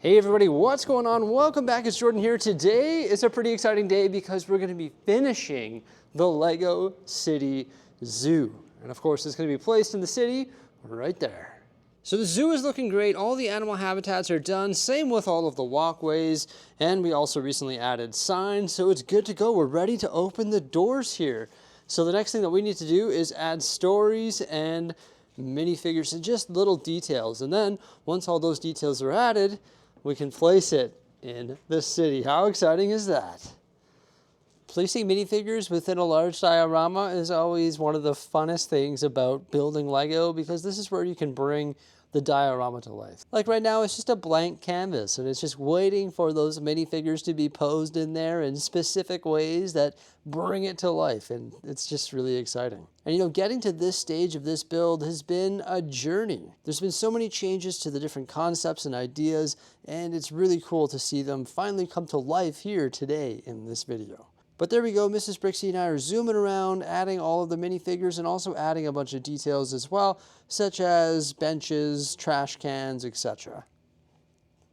Hey everybody, what's going on? Welcome back, it's Jordan here. Today is a pretty exciting day because we're going to be finishing the Lego City Zoo. And of course, it's going to be placed in the city right there. So the zoo is looking great. All the animal habitats are done. Same with all of the walkways. And we also recently added signs, so it's good to go. We're ready to open the doors here. So the next thing that we need to do is add stories and minifigures and just little details. And then once all those details are added, we can place it in the city. How exciting is that? Placing minifigures within a large diorama is always one of the funnest things about building Lego, because this is where you can bring the diorama to life. Like right now, it's just a blank canvas and it's just waiting for those minifigures to be posed in there in specific ways that bring it to life, and it's just really exciting. And you know, getting to this stage of this build has been a journey. There's been so many changes to the different concepts and ideas, and it's really cool to see them finally come to life here today in this video. But there we go, Mrs. Bricksie and I are zooming around, adding all of the minifigures and also adding a bunch of details as well, such as benches, trash cans, etc.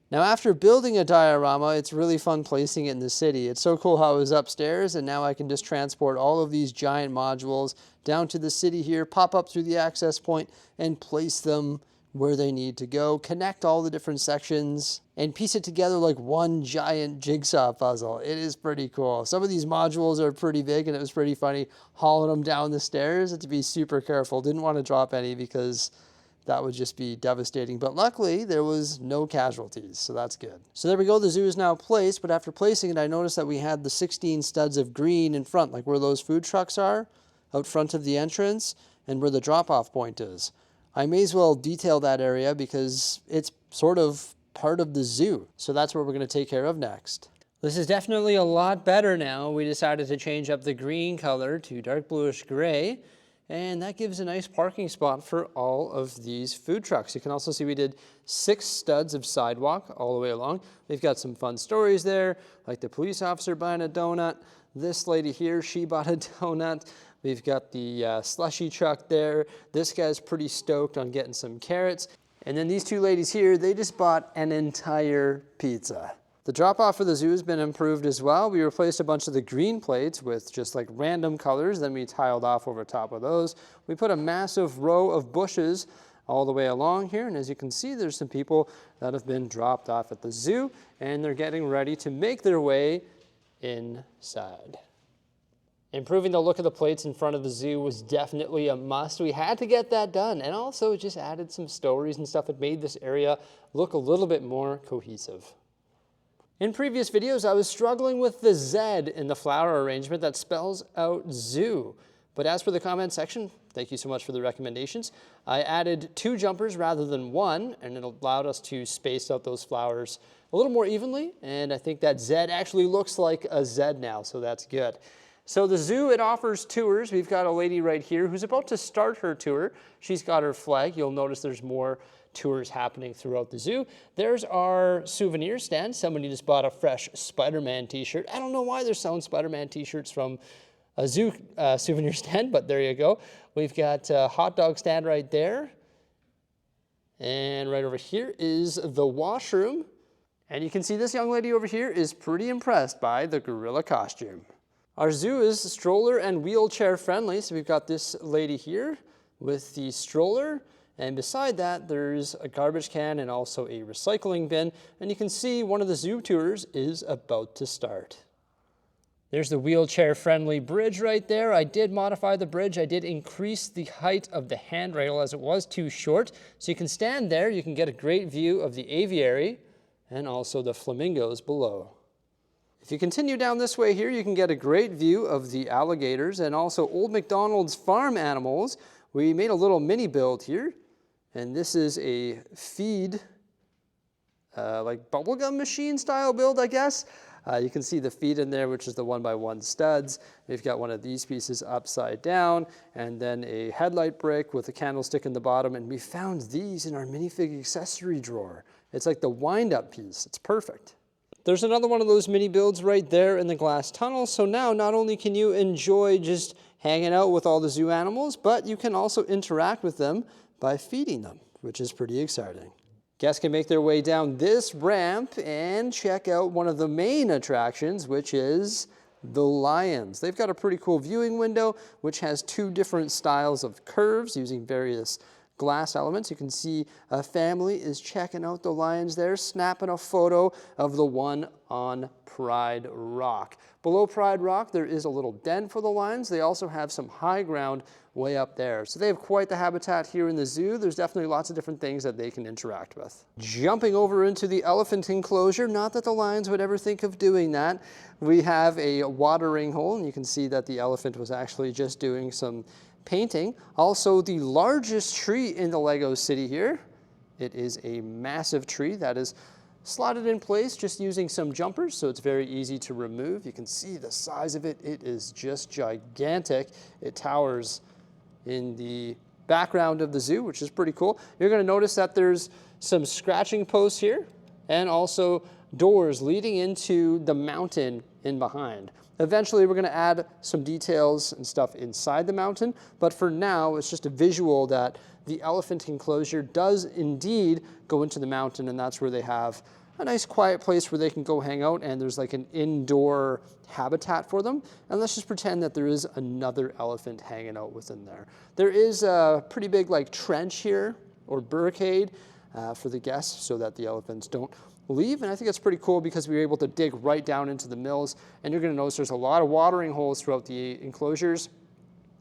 Now after building a diorama, it's really fun placing it in the city. It's so cool how it was upstairs, and now I can just transport all of these giant modules down to the city here, pop up through the access point, and place them where they need to go, connect all the different sections, and piece it together like one giant jigsaw puzzle. It is pretty cool. Some of these modules are pretty big, and it was pretty funny hauling them down the stairs. Had to be super careful. Didn't want to drop any because that would just be devastating. But luckily, there was no casualties, so that's good. So there we go, the zoo is now placed, but after placing it, I noticed that we had the 16 studs of green in front, like where those food trucks are, out front of the entrance, and where the drop-off point is. I may as well detail that area because it's sort of part of the zoo. So that's what we're going to take care of next. This is definitely a lot better now. We decided to change up the green color to dark bluish gray, and that gives a nice parking spot for all of these food trucks. You can also see we did 6 studs of sidewalk all the way along. We've got some fun stories there, like the police officer buying a donut. This lady here, she bought a donut. We've got the slushy truck there. This guy's pretty stoked on getting some carrots. And then these two ladies here, they just bought an entire pizza. The drop-off for the zoo has been improved as well. We replaced a bunch of the green plates with just like random colors, then we tiled off over top of those. We put a massive row of bushes all the way along here, and as you can see, there's some people that have been dropped off at the zoo, and they're getting ready to make their way inside. Improving the look of the plates in front of the zoo was definitely a must. We had to get that done, and also it just added some stories and stuff. It made this area look a little bit more cohesive. In previous videos, I was struggling with the Z in the flower arrangement that spells out zoo. But as for the comment section, thank you so much for the recommendations. I added 2 jumpers rather than 1, and it allowed us to space out those flowers a little more evenly. And I think that Z actually looks like a Z now, so that's good. So the zoo, it offers tours. We've got a lady right here who's about to start her tour. She's got her flag. You'll notice there's more tours happening throughout the zoo. There's our souvenir stand. Somebody just bought a fresh Spider-Man t-shirt. I don't know why they're selling Spider-Man t-shirts from a zoo souvenir stand, but there you go. We've got a hot dog stand right there. And right over here is the washroom. And you can see this young lady over here is pretty impressed by the gorilla costume. Our zoo is stroller and wheelchair friendly, so we've got this lady here with the stroller, and beside that there's a garbage can and also a recycling bin, and you can see one of the zoo tours is about to start. There's the wheelchair friendly bridge right there. I did modify the bridge. I did increase the height of the handrail as it was too short, so you can stand there, you can get a great view of the aviary and also the flamingos below. If you continue down this way here, you can get a great view of the alligators and also Old MacDonald's farm animals. We made a little mini build here, and this is a feed, like bubblegum machine style build, I guess. You can see the feed in there, which is the 1x1 studs. We've got one of these pieces upside down, and then a headlight brick with a candlestick in the bottom, and we found these in our minifig accessory drawer. It's like the wind-up piece. It's perfect. There's another one of those mini builds right there in the glass tunnel. So now not only can you enjoy just hanging out with all the zoo animals, but you can also interact with them by feeding them, which is pretty exciting. Guests can make their way down this ramp and check out one of the main attractions, which is the lions. They've got a pretty cool viewing window, which has two different styles of curves using various glass elements. You can see a family is checking out the lions there, snapping a photo of the one on Pride Rock. Below Pride Rock, there is a little den for the lions. They also have some high ground way up there. So they have quite the habitat here in the zoo. There's definitely lots of different things that they can interact with. Jumping over into the elephant enclosure, not that the lions would ever think of doing that. We have a watering hole, and you can see that the elephant was actually just doing some painting. Also, the largest tree in the Lego city here. It is a massive tree that is slotted in place just using some jumpers, so it's very easy to remove. You can see the size of it. It is just gigantic. It towers in the background of the zoo, which is pretty cool. You're going to notice that there's some scratching posts here and also doors leading into the mountain in behind. Eventually, we're going to add some details and stuff inside the mountain, but for now, it's just a visual that the elephant enclosure does indeed go into the mountain, and that's where they have a nice quiet place where they can go hang out, and there's like an indoor habitat for them. And let's just pretend that there is another elephant hanging out within there. There is a pretty big like trench here, or barricade, for the guests so that the elephants don't leave, and I think it's pretty cool because we were able to dig right down into the mills, and you're going to notice there's a lot of watering holes throughout the enclosures.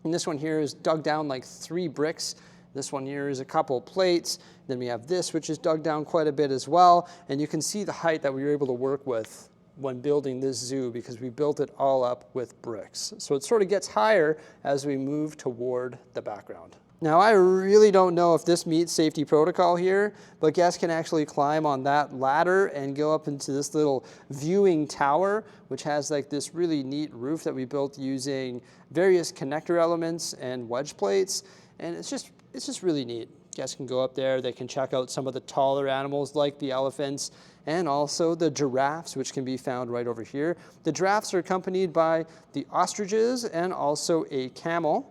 And this one here is dug down like 3 bricks. This one here is a couple plates. Then we have this, which is dug down quite a bit as well, and you can see the height that we were able to work with when building this zoo because we built it all up with bricks. So it sort of gets higher as we move toward the background. Now, I really don't know if this meets safety protocol here, but guests can actually climb on that ladder and go up into this little viewing tower, which has like this really neat roof that we built using various connector elements and wedge plates. And it's just really neat. Guests can go up there, they can check out some of the taller animals like the elephants and also the giraffes, which can be found right over here. The giraffes are accompanied by the ostriches and also a camel.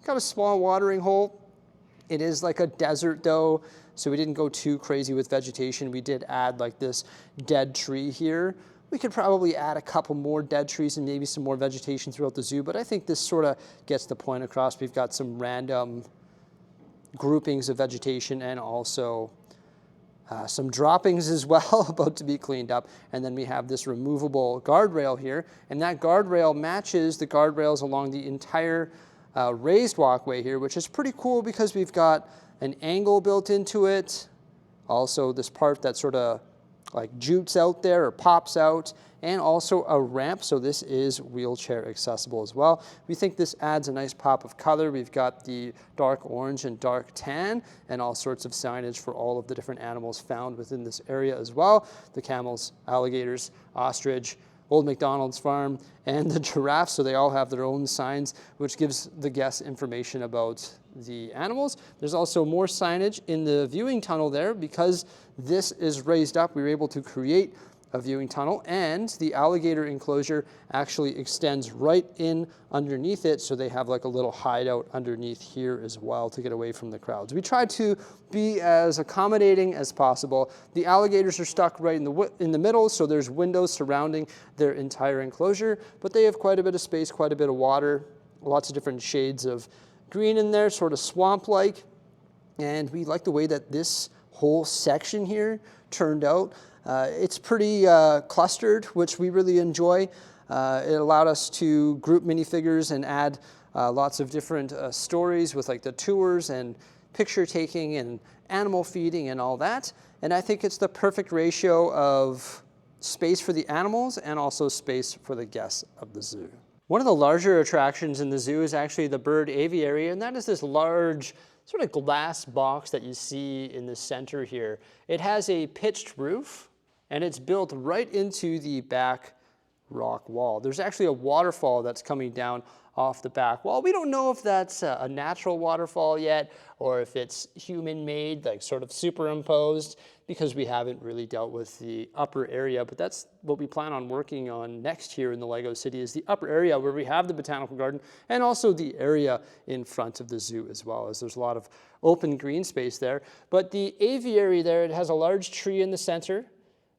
Got a small watering hole. It is like a desert though, so we didn't go too crazy with vegetation. We did add like this dead tree here. We could probably add a couple more dead trees and maybe some more vegetation throughout the zoo, but I think this sort of gets the point across. We've got some random groupings of vegetation and also some droppings as well about to be cleaned up. And then we have this removable guardrail here, and that guardrail matches the guardrails along the entire raised walkway here, which is pretty cool because we've got an angle built into it. Also this part that sort of like jutes out there or pops out, and also a ramp, so this is wheelchair accessible as well. We think this adds a nice pop of color. We've got the dark orange and dark tan and all sorts of signage for all of the different animals found within this area as well. The camels, alligators, ostrich, Old MacDonald's farm, and the giraffes, so they all have their own signs, which gives the guests information about the animals. There's also more signage in the viewing tunnel there. Because this is raised up, we were able to create a viewing tunnel, and the alligator enclosure actually extends right in underneath it, so they have like a little hideout underneath here as well to get away from the crowds. We tried to be as accommodating as possible. The alligators are stuck right in the middle, so there's windows surrounding their entire enclosure, but they have quite a bit of space, quite a bit of water, lots of different shades of green in there, sort of swamp-like, and we like the way that this whole section here turned out. It's pretty clustered, which we really enjoy. It allowed us to group minifigures and add lots of different stories with like the tours and picture taking and animal feeding and all that. And I think it's the perfect ratio of space for the animals and also space for the guests of the zoo. One of the larger attractions in the zoo is actually the bird aviary, and that is this large sort of glass box that you see in the center here. It has a pitched roof, and it's built right into the back rock wall. There's actually a waterfall that's coming down off the back wall. We don't know if that's a natural waterfall yet or if it's human-made, like sort of superimposed, because we haven't really dealt with the upper area. But that's what we plan on working on next here in the Lego City, is the upper area where we have the botanical garden and also the area in front of the zoo as well, as there's a lot of open green space there. But the aviary there, it has a large tree in the center.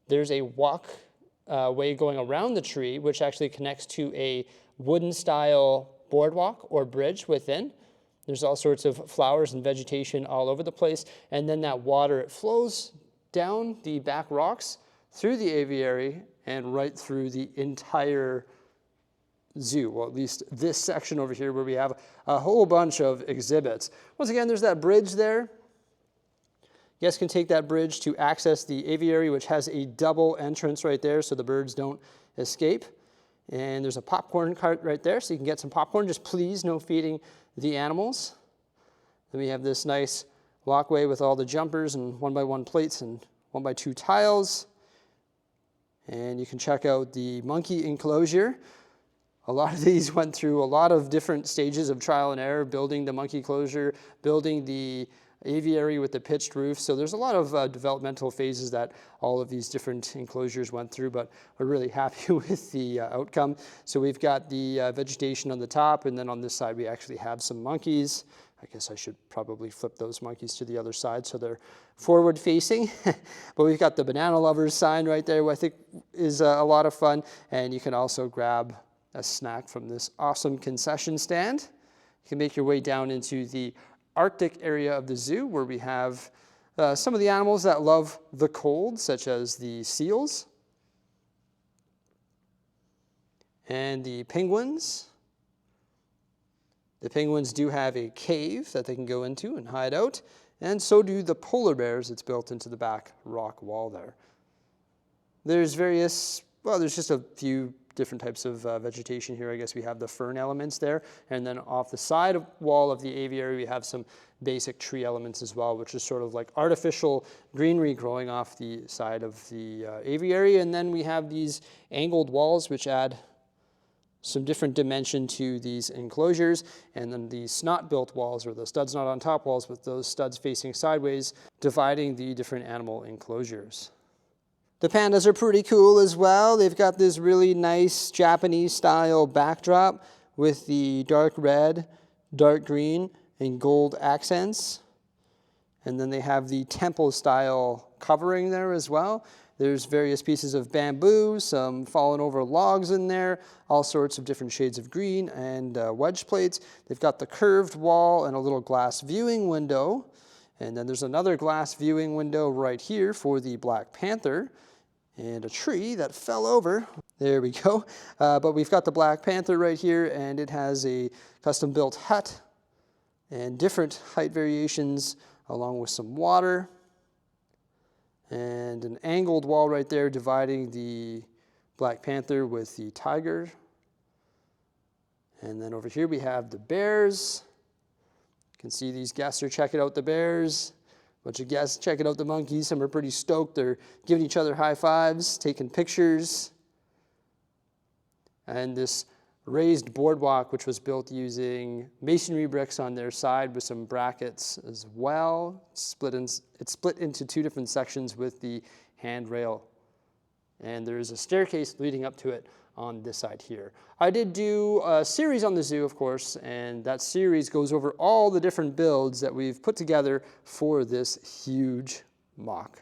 There's a way going around the tree, which actually connects to a wooden style boardwalk or bridge within. There's all sorts of flowers and vegetation all over the place. And then that water, it flows down the back rocks through the aviary and right through the entire zoo. Well, at least this section over here where we have a whole bunch of exhibits. Once again, there's that bridge there. You guys can take that bridge to access the aviary, which has a double entrance right there so the birds don't escape. And there's a popcorn cart right there, so you can get some popcorn. Just please, no feeding the animals. Then we have this nice walkway with all the jumpers and 1x1 plates and 1x2 tiles. And you can check out the monkey enclosure. A lot of these went through a lot of different stages of trial and error, building the monkey enclosure, building the aviary with the pitched roof. So there's a lot of developmental phases that all of these different enclosures went through, but we're really happy with the outcome. So we've got the vegetation on the top, and then on this side we actually have some monkeys. I guess I should probably flip those monkeys to the other side so they're forward facing. But we've got the banana lovers sign right there, which I think is a lot of fun. And you can also grab a snack from this awesome concession stand. You can make your way down into the Arctic area of the zoo, where we have some of the animals that love the cold, such as the seals and the penguins. The penguins do have a cave that they can go into and hide out, and so do the polar bears. It's built into the back rock wall there. There's there's just a few different types of vegetation here. I guess we have the fern elements there, and then off the side wall of the aviary we have some basic tree elements as well, which is sort of like artificial greenery growing off the side of the aviary. And then we have these angled walls which add some different dimension to these enclosures, and then the snot-built walls, or the studs not on top walls with those studs facing sideways, dividing the different animal enclosures. The pandas are pretty cool as well. They've got this really nice Japanese style backdrop with the dark red, dark green, and gold accents. And then they have the temple style covering there as well. There's various pieces of bamboo, some fallen over logs in there, all sorts of different shades of green, and wedge plates. They've got the curved wall and a little glass viewing window. And then there's another glass viewing window right here for the Black Panther, and a tree that fell over. There we go. But we've got the Black Panther right here, and it has a custom-built hut and different height variations along with some water. And an angled wall right there dividing the Black Panther with the tiger. And then over here we have the bears. You can see these guests are checking out the bears. A bunch of guests checking out the monkeys. Some are pretty stoked. They're giving each other high fives, taking pictures. And this raised boardwalk, which was built using masonry bricks on their side with some brackets as well. It's split into two different sections with the handrail. And there is a staircase leading up to it on this side here. I did do a series on the zoo, of course, and that series goes over all the different builds that we've put together for this huge mock.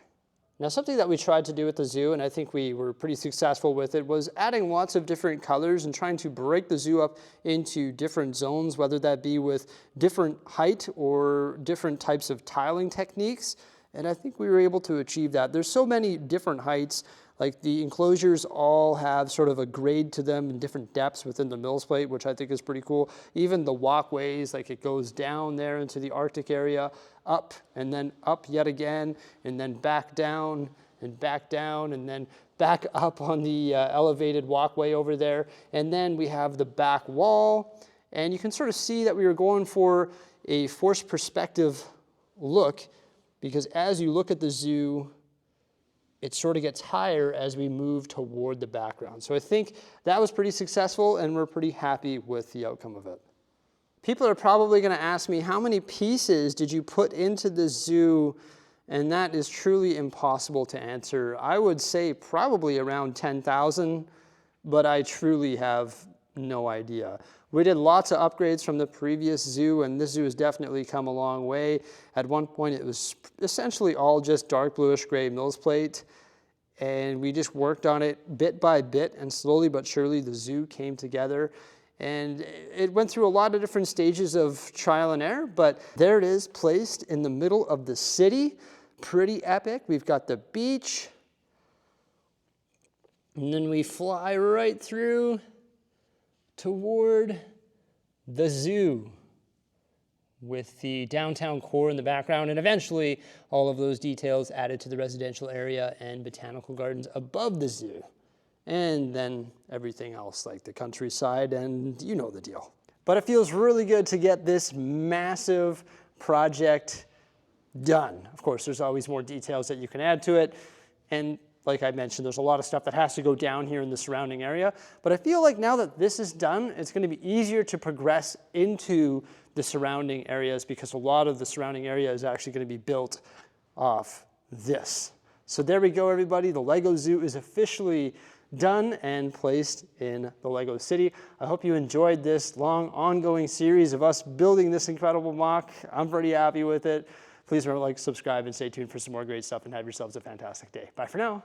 Now, something that we tried to do at the zoo, and I think we were pretty successful with it, was adding lots of different colors and trying to break the zoo up into different zones, whether that be with different height or different types of tiling techniques. And I think we were able to achieve that. There's so many different heights. Like the enclosures all have sort of a grade to them in different depths within the Mills plate, which I think is pretty cool. Even the walkways, like it goes down there into the Arctic area, up and then up yet again, and then back down, and then back up on the elevated walkway over there. And then we have the back wall, and you can sort of see that we were going for a forced perspective look, because as you look at the zoo, it sort of gets higher as we move toward the background. So I think that was pretty successful, and we're pretty happy with the outcome of it. People are probably going to ask me, how many pieces did you put into the zoo? And that is truly impossible to answer. I would say probably around 10,000, but I truly have no idea. We did lots of upgrades from the previous zoo, and this zoo has definitely come a long way. At one point, it was essentially all just dark bluish gray Mills plate, and we just worked on it bit by bit, and slowly but surely the zoo came together. And it went through a lot of different stages of trial and error, but there it is, placed in the middle of the city. Pretty epic. We've got the beach, and then we fly right through toward the zoo with the downtown core in the background, and eventually all of those details added to the residential area and botanical gardens above the zoo. And then everything else like the countryside, and you know the deal. But it feels really good to get this massive project done. Of course, there's always more details that you can add to it. And like I mentioned, there's a lot of stuff that has to go down here in the surrounding area. But I feel like now that this is done, it's going to be easier to progress into the surrounding areas, because a lot of the surrounding area is actually going to be built off this. So there we go, everybody. The Lego Zoo is officially done and placed in the Lego City. I hope you enjoyed this long ongoing series of us building this incredible MOC. I'm pretty happy with it. Please remember to like, subscribe, and stay tuned for some more great stuff, and have yourselves a fantastic day. Bye for now.